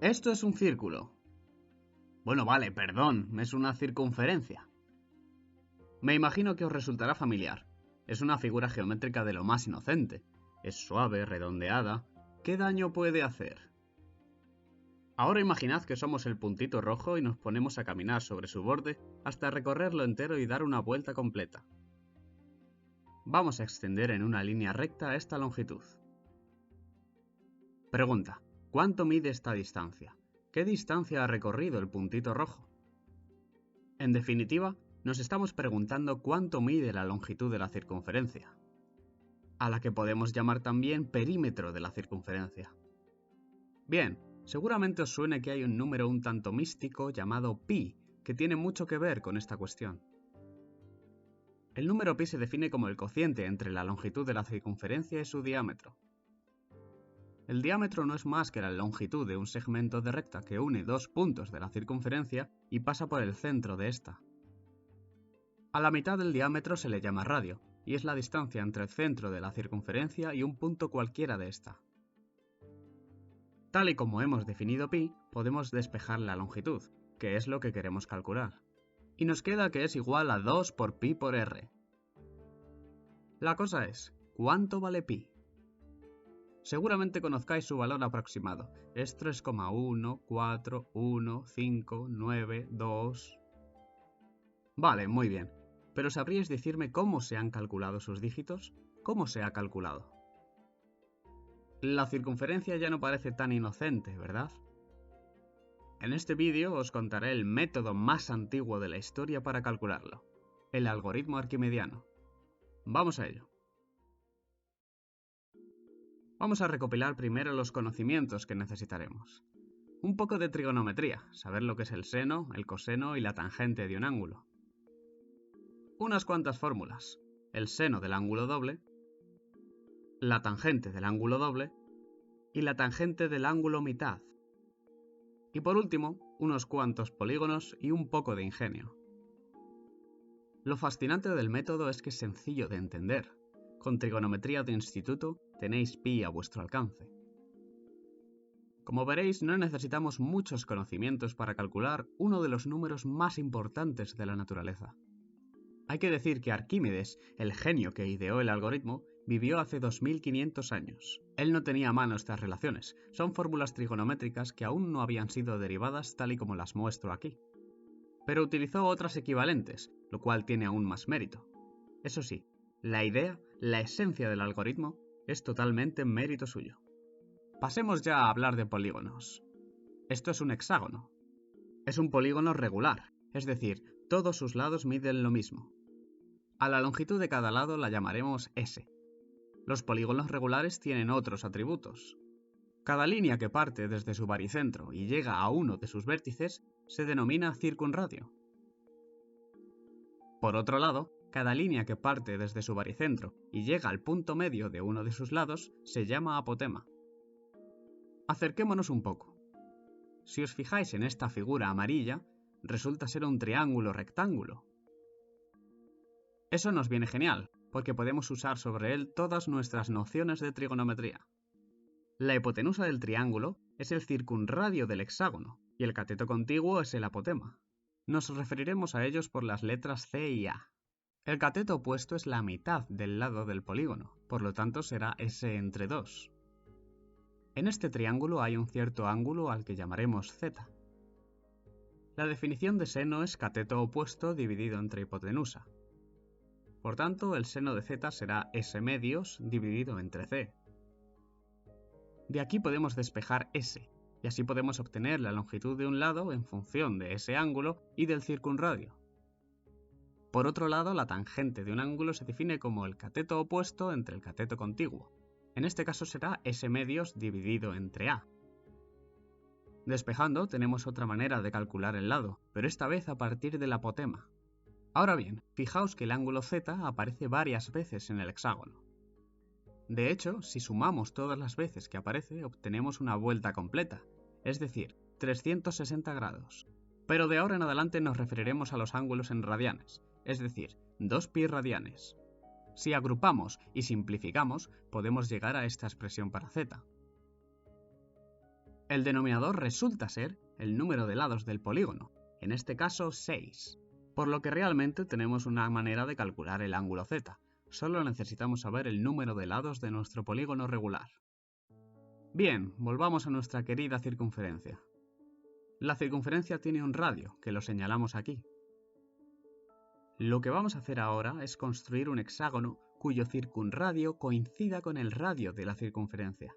Esto es un círculo. Bueno, vale, perdón, es una circunferencia. Me imagino que os resultará familiar. Es una figura geométrica de lo más inocente. Es suave, redondeada. ¿Qué daño puede hacer? Ahora imaginad que somos el puntito rojo y nos ponemos a caminar sobre su borde hasta recorrerlo entero y dar una vuelta completa. Vamos a extender en una línea recta esta longitud. Pregunta: ¿cuánto mide esta distancia? ¿Qué distancia ha recorrido el puntito rojo? En definitiva, nos estamos preguntando cuánto mide la longitud de la circunferencia, a la que podemos llamar también perímetro de la circunferencia. Bien, seguramente os suene que hay un número un tanto místico llamado pi, que tiene mucho que ver con esta cuestión. El número pi se define como el cociente entre la longitud de la circunferencia y su diámetro. El diámetro no es más que la longitud de un segmento de recta que une dos puntos de la circunferencia y pasa por el centro de esta. A la mitad del diámetro se le llama radio, y es la distancia entre el centro de la circunferencia y un punto cualquiera de esta. Tal y como hemos definido pi, podemos despejar la longitud, que es lo que queremos calcular. Y nos queda que es igual a 2 por pi por r. La cosa es, ¿cuánto vale pi? Seguramente conozcáis su valor aproximado. Es 3,141592. Vale, muy bien. Pero ¿sabríais decirme cómo se han calculado sus dígitos? ¿Cómo se ha calculado? La circunferencia ya no parece tan inocente, ¿verdad? En este vídeo os contaré el método más antiguo de la historia para calcularlo, el algoritmo arquimediano. Vamos a ello. Vamos a recopilar primero los conocimientos que necesitaremos. Un poco de trigonometría, saber lo que es el seno, el coseno y la tangente de un ángulo. Unas cuantas fórmulas: el seno del ángulo doble, la tangente del ángulo doble y la tangente del ángulo mitad. Y por último, unos cuantos polígonos y un poco de ingenio. Lo fascinante del método es que es sencillo de entender. Con trigonometría de instituto tenéis pi a vuestro alcance. Como veréis, no necesitamos muchos conocimientos para calcular uno de los números más importantes de la naturaleza. Hay que decir que Arquímedes, el genio que ideó el algoritmo, vivió hace 2500 años. Él no tenía a mano estas relaciones, son fórmulas trigonométricas que aún no habían sido derivadas tal y como las muestro aquí. Pero utilizó otras equivalentes, lo cual tiene aún más mérito. Eso sí, la idea, la esencia del algoritmo, es totalmente mérito suyo. Pasemos ya a hablar de polígonos. Esto es un hexágono. Es un polígono regular, es decir, todos sus lados miden lo mismo. A la longitud de cada lado la llamaremos S. Los polígonos regulares tienen otros atributos. Cada línea que parte desde su baricentro y llega a uno de sus vértices se denomina circunradio. Por otro lado, cada línea que parte desde su baricentro y llega al punto medio de uno de sus lados se llama apotema. Acerquémonos un poco. Si os fijáis en esta figura amarilla, resulta ser un triángulo rectángulo. Eso nos viene genial, porque podemos usar sobre él todas nuestras nociones de trigonometría. La hipotenusa del triángulo es el circunradio del hexágono, y el cateto contiguo es el apotema. Nos referiremos a ellos por las letras C y A. El cateto opuesto es la mitad del lado del polígono, por lo tanto será S entre 2. En este triángulo hay un cierto ángulo al que llamaremos Z. La definición de seno es cateto opuesto dividido entre hipotenusa. Por tanto, el seno de Z será S medios dividido entre C. De aquí podemos despejar S, y así podemos obtener la longitud de un lado en función de ese ángulo y del circunradio. Por otro lado, la tangente de un ángulo se define como el cateto opuesto entre el cateto contiguo. En este caso será S medios dividido entre A. Despejando tenemos otra manera de calcular el lado, pero esta vez a partir del apotema. Ahora bien, fijaos que el ángulo Z aparece varias veces en el hexágono. De hecho, si sumamos todas las veces que aparece, obtenemos una vuelta completa, es decir, 360 grados. Pero de ahora en adelante nos referiremos a los ángulos en radianes, es decir, 2π radianes. Si agrupamos y simplificamos, podemos llegar a esta expresión para Z. El denominador resulta ser el número de lados del polígono, en este caso 6, por lo que realmente tenemos una manera de calcular el ángulo z. Solo necesitamos saber el número de lados de nuestro polígono regular. Bien, volvamos a nuestra querida circunferencia. La circunferencia tiene un radio, que lo señalamos aquí. Lo que vamos a hacer ahora es construir un hexágono cuyo circunradio coincida con el radio de la circunferencia.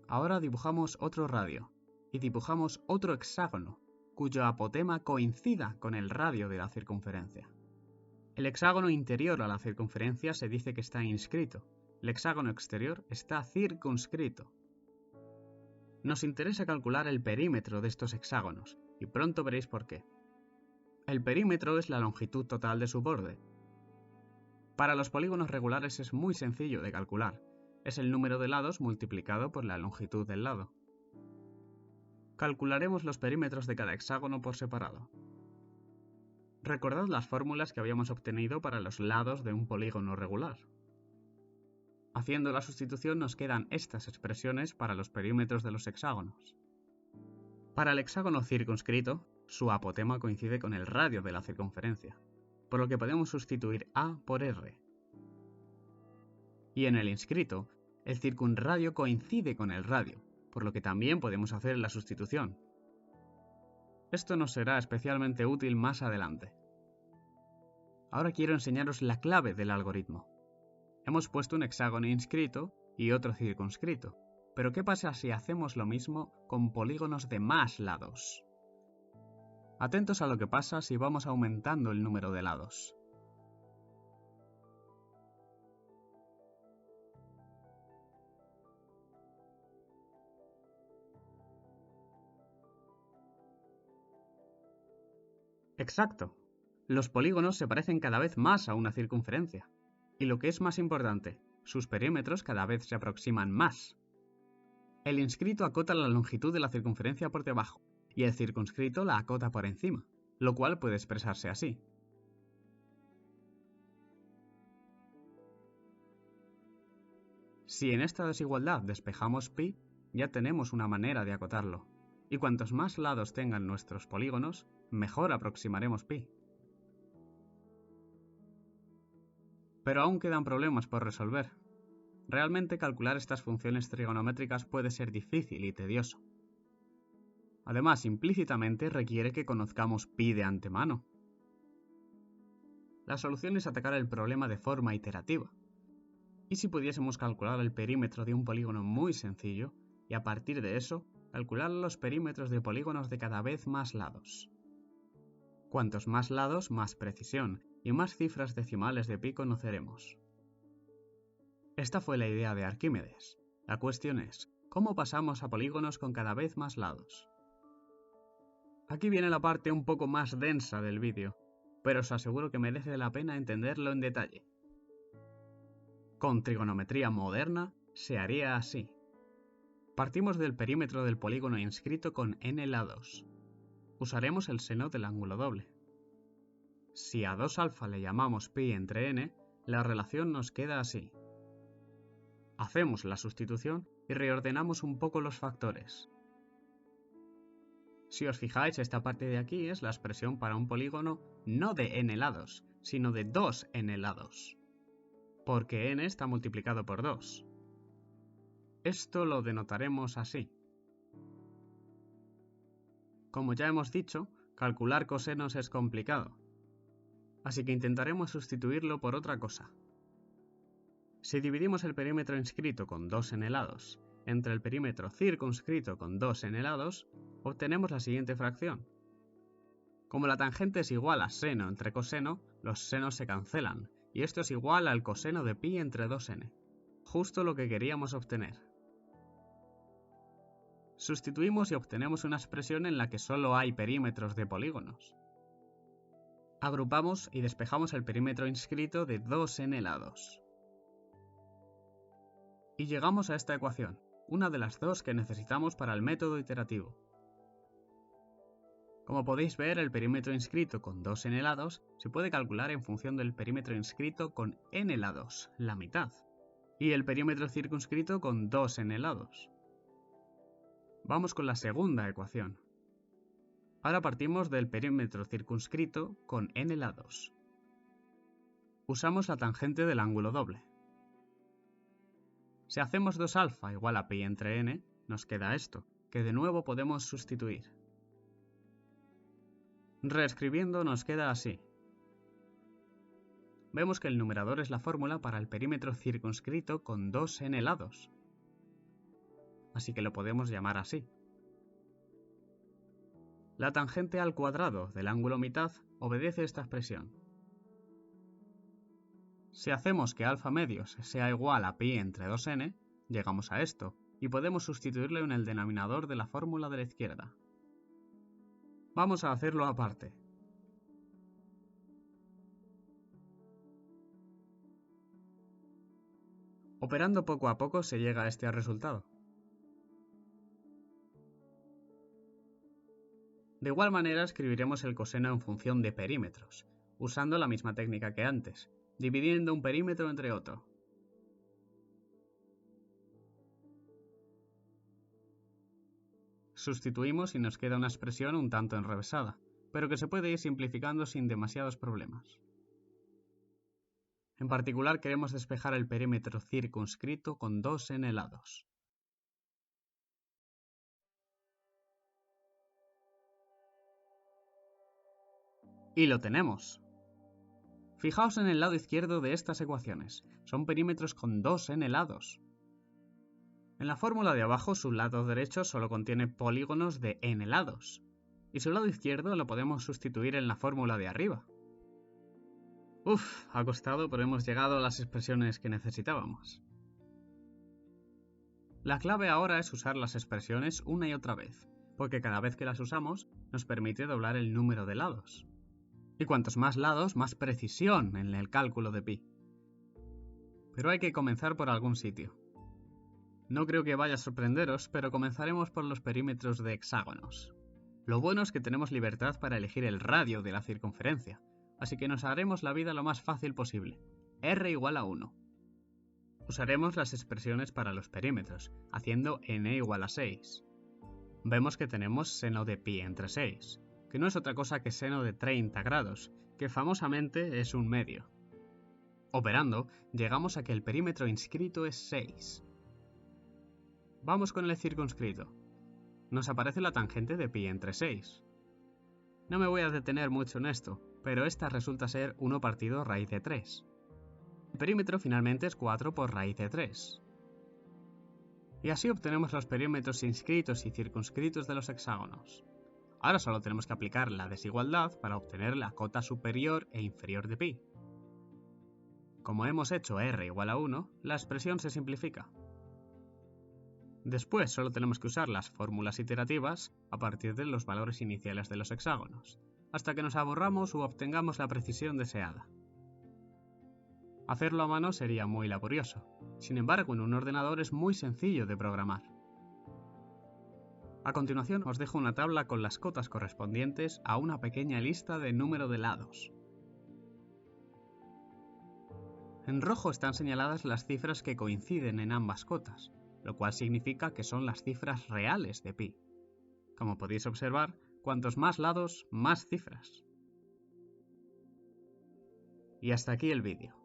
Ahora dibujamos otro radio y dibujamos otro hexágono cuyo apotema coincida con el radio de la circunferencia. El hexágono interior a la circunferencia se dice que está inscrito. El hexágono exterior está circunscrito. Nos interesa calcular el perímetro de estos hexágonos, y pronto veréis por qué. El perímetro es la longitud total de su borde. Para los polígonos regulares es muy sencillo de calcular. Es el número de lados multiplicado por la longitud del lado. Calcularemos los perímetros de cada hexágono por separado. Recordad las fórmulas que habíamos obtenido para los lados de un polígono regular. Haciendo la sustitución nos quedan estas expresiones para los perímetros de los hexágonos. Para el hexágono circunscrito, su apotema coincide con el radio de la circunferencia, por lo que podemos sustituir A por R. Y en el inscrito, el circunradio coincide con el radio, por lo que también podemos hacer la sustitución. Esto nos será especialmente útil más adelante. Ahora quiero enseñaros la clave del algoritmo. Hemos puesto un hexágono inscrito y otro circunscrito, pero ¿qué pasa si hacemos lo mismo con polígonos de más lados? Atentos a lo que pasa si vamos aumentando el número de lados. Exacto. Los polígonos se parecen cada vez más a una circunferencia. Y lo que es más importante, sus perímetros cada vez se aproximan más. El inscrito acota la longitud de la circunferencia por debajo, y el circunscrito la acota por encima, lo cual puede expresarse así. Si en esta desigualdad despejamos pi, ya tenemos una manera de acotarlo, y cuantos más lados tengan nuestros polígonos, mejor aproximaremos pi. Pero aún quedan problemas por resolver. Realmente calcular estas funciones trigonométricas puede ser difícil y tedioso. Además, implícitamente requiere que conozcamos pi de antemano. La solución es atacar el problema de forma iterativa. ¿Y si pudiésemos calcular el perímetro de un polígono muy sencillo, y a partir de eso, calcular los perímetros de polígonos de cada vez más lados? Cuantos más lados, más precisión, y más cifras decimales de pi conoceremos. Esta fue la idea de Arquímedes. La cuestión es, ¿cómo pasamos a polígonos con cada vez más lados? Aquí viene la parte un poco más densa del vídeo, pero os aseguro que merece la pena entenderlo en detalle. Con trigonometría moderna se haría así. Partimos del perímetro del polígono inscrito con n lados. Usaremos el seno del ángulo doble. Si a 2α le llamamos pi entre n, la relación nos queda así. Hacemos la sustitución y reordenamos un poco los factores. Si os fijáis, esta parte de aquí es la expresión para un polígono no de n lados, sino de 2n lados, porque n está multiplicado por 2. Esto lo denotaremos así. Como ya hemos dicho, calcular cosenos es complicado, así que intentaremos sustituirlo por otra cosa. Si dividimos el perímetro inscrito con 2n lados entre el perímetro circunscrito con 2n lados, obtenemos la siguiente fracción. Como la tangente es igual a seno entre coseno, los senos se cancelan, y esto es igual al coseno de pi entre 2n, justo lo que queríamos obtener. Sustituimos y obtenemos una expresión en la que solo hay perímetros de polígonos. Agrupamos y despejamos el perímetro inscrito de 2n lados. Y llegamos a esta ecuación, una de las dos que necesitamos para el método iterativo. Como podéis ver, el perímetro inscrito con 2n lados se puede calcular en función del perímetro inscrito con n lados, la mitad, y el perímetro circunscrito con 2n lados. Vamos con la segunda ecuación. Ahora partimos del perímetro circunscrito con n lados. Usamos la tangente del ángulo doble. Si hacemos 2α igual a pi entre n, nos queda esto, que de nuevo podemos sustituir. Reescribiendo nos queda así. Vemos que el numerador es la fórmula para el perímetro circunscrito con 2n lados. Así que lo podemos llamar así. La tangente al cuadrado del ángulo mitad obedece esta expresión. Si hacemos que alfa medios sea igual a pi entre 2n, llegamos a esto, y podemos sustituirlo en el denominador de la fórmula de la izquierda. Vamos a hacerlo aparte. Operando poco a poco se llega a este resultado. De igual manera escribiremos el coseno en función de perímetros, usando la misma técnica que antes, dividiendo un perímetro entre otro. Sustituimos y nos queda una expresión un tanto enrevesada, pero que se puede ir simplificando sin demasiados problemas. En particular queremos despejar el perímetro circunscrito con 2n lados. Y lo tenemos. Fijaos en el lado izquierdo de estas ecuaciones. Son perímetros con 2n lados. En la fórmula de abajo su lado derecho solo contiene polígonos de n lados. Y su lado izquierdo lo podemos sustituir en la fórmula de arriba. Ha costado, pero hemos llegado a las expresiones que necesitábamos. La clave ahora es usar las expresiones una y otra vez, porque cada vez que las usamos nos permite doblar el número de lados. Y cuantos más lados, más precisión en el cálculo de pi. Pero hay que comenzar por algún sitio. No creo que vaya a sorprenderos, pero comenzaremos por los perímetros de hexágonos. Lo bueno es que tenemos libertad para elegir el radio de la circunferencia, así que nos haremos la vida lo más fácil posible. R igual a 1. Usaremos las expresiones para los perímetros, haciendo n igual a 6. Vemos que tenemos seno de pi entre 6. Que no es otra cosa que seno de 30 grados, que famosamente es un medio. Operando, llegamos a que el perímetro inscrito es 6. Vamos con el circunscrito. Nos aparece la tangente de pi entre 6. No me voy a detener mucho en esto, pero esta resulta ser 1 partido raíz de 3. El perímetro finalmente es 4 por raíz de 3. Y así obtenemos los perímetros inscritos y circunscritos de los hexágonos. Ahora solo tenemos que aplicar la desigualdad para obtener la cota superior e inferior de pi. Como hemos hecho r igual a 1, la expresión se simplifica. Después solo tenemos que usar las fórmulas iterativas a partir de los valores iniciales de los hexágonos, hasta que nos aburramos u obtengamos la precisión deseada. Hacerlo a mano sería muy laborioso, sin embargo en un ordenador es muy sencillo de programar. A continuación os dejo una tabla con las cotas correspondientes a una pequeña lista de número de lados. En rojo están señaladas las cifras que coinciden en ambas cotas, lo cual significa que son las cifras reales de pi. Como podéis observar, cuantos más lados, más cifras. Y hasta aquí el vídeo.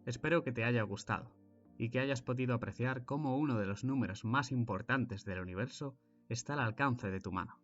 Espero que te haya gustado, y que hayas podido apreciar cómo uno de los números más importantes del universo está al alcance de tu mano.